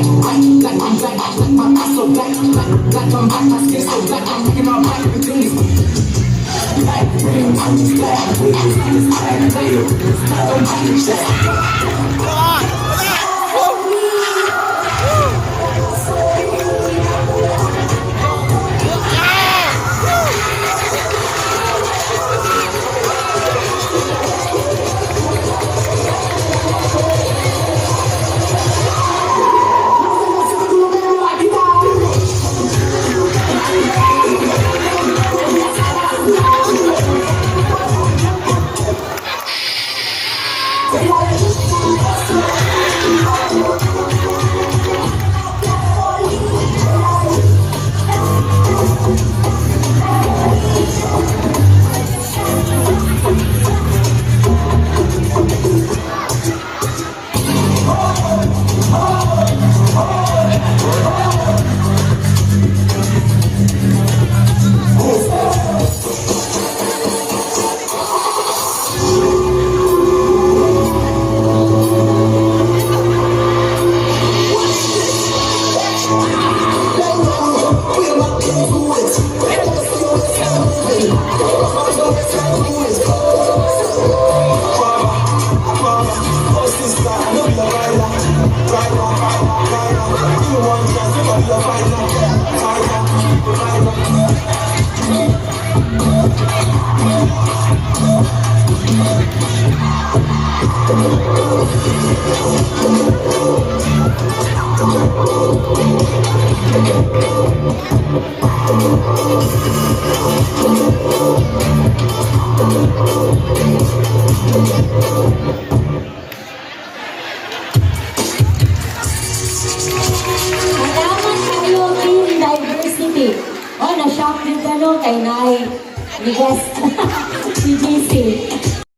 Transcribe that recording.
Like I'm black, like my eyes so black, like I'm black, my skin so black, I'm making all black, everything is black. I'm just black, it's black, it's black. Na-shock din ka no, kay Nay. Ni guest, si JC.